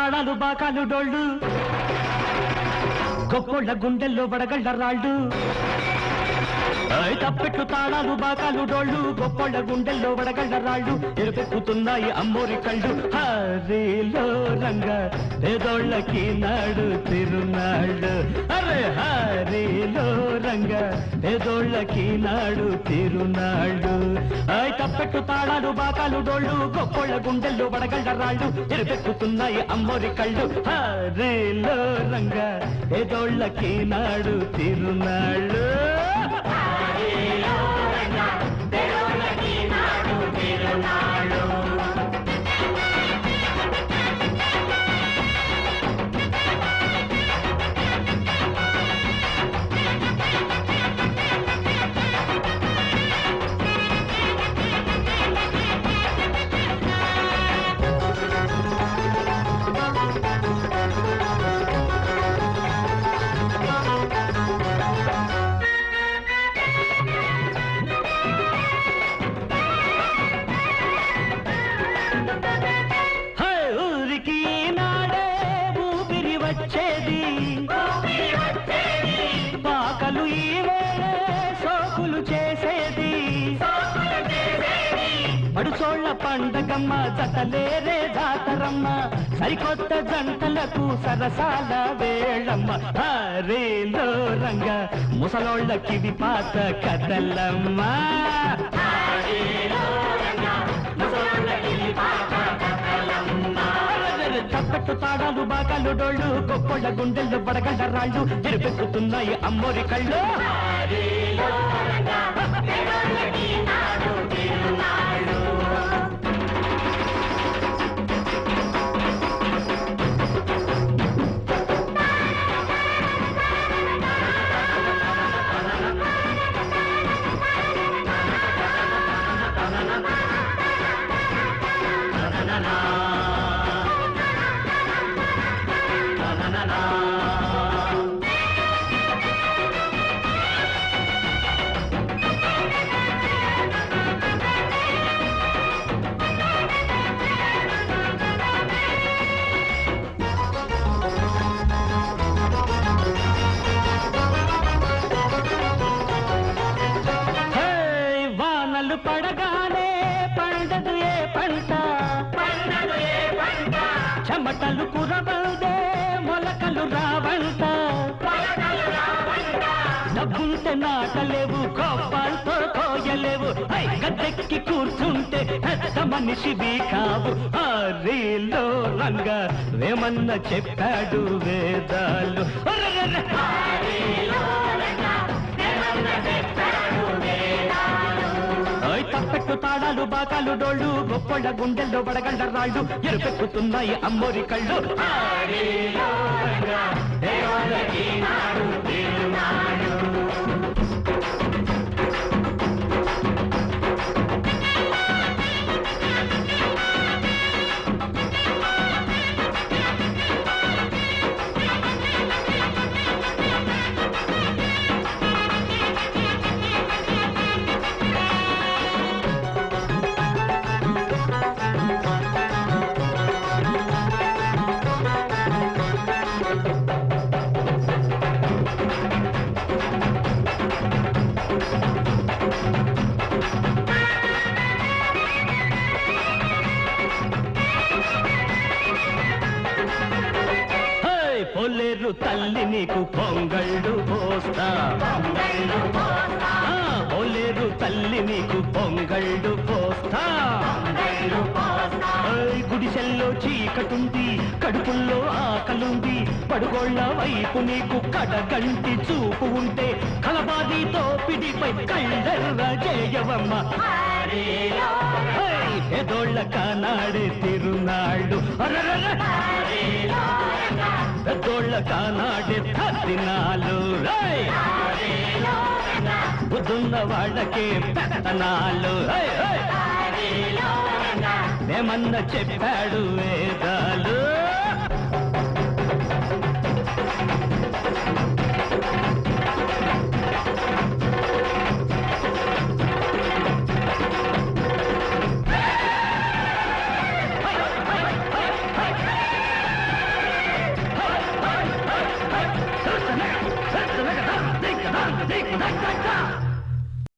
తాళాలు బాకాలు డోళ్ళు గొప్పోళ్ళ గుండెల్లో వడగళ్ళ రాళ్ళు తప్పెట్లు తాళాలు బాకాలు డోళ్ళు గొప్పోళ్ళ గుండెల్లో వడగళ్ళ రాళ్ళు ఎరుపెక్కుతున్నాయి అమ్మోరి కళ్ళు హరిలో రంగ పేదోళ్ళకి నాడు తిరునాళ్ళు అరే హరిలో రంగ పేదోళ్ళకి నాడు తిరునాళ్ళు తప్పెట్టు తాళాలు బాకాలు డోళ్ళు గొప్పోళ్ళ గుండెల్లో వడగళ్ళ రాళ్ళు ఎరుపెక్కుతున్నాయి అమ్మోరి కళ్ళు హరిలో రంగ పేదోళ్ళకి నాడు తిరునాళ్ళు పాకలు ఈ వేళే సోకులు చేసేది పడుచోళ్ళ పండగమ్మ జతలేరే జాతరమ్మ సరికొత్త జంటలకు సరసాల వేళమ్మ హరిలో రంగ ముసలోళ్ళకి పాత కథలమ్మ తప్పెట్టు తాడాలు బాకాలు డోళ్ళు గొప్పోళ్ళ గుండెల్లో బడగడ్డ రాళ్ళు ఎరుపెక్కుతున్నాయి అమ్మోరి కళ్ళు పడగానే పండదు ఏ పంట చెమటలు కురవదే మొలకలు రావంట డబ్బుంటే నాటలేవు కోపాలతో కోయలేవు గద్దెక్కి కూర్చుంటే పెద్ద మనిషివి కావు హరిలో రంగ వేమన్న చెప్పాడు వేదాలు తప్పెట్టు తాళాలు బాకాలు డోళ్ళు గొప్పోళ్ళ గుండెల్లో బడగండ రాళ్ళు ఎరుపెక్కుతున్నాయి అమ్మోరి కళ్ళు పొలేరు తల్లి నీకు పొంగళ్ళు పోస్తా పొలేరు తల్లి నీకు పొంగళ్ళు పోస్తా గుడిసెల్లో చీకటుంది కడుపుల్లో ఆకలుంది పడుగోళ్ల వైపు నీకు కడగంటి చూపు ఉంటే కలబాదితో పిడిపై కళ్ళెర్ర చేయవమ్మ పెదోళ్ళ కానాడే తిరునాళ్ళు పెద్దోళ్ళ కానాడే తద్దినాలు బుద్ధున్న వాళ్ళకే పెత్తనాలు మేమన్న చెప్పాడు వేదాలు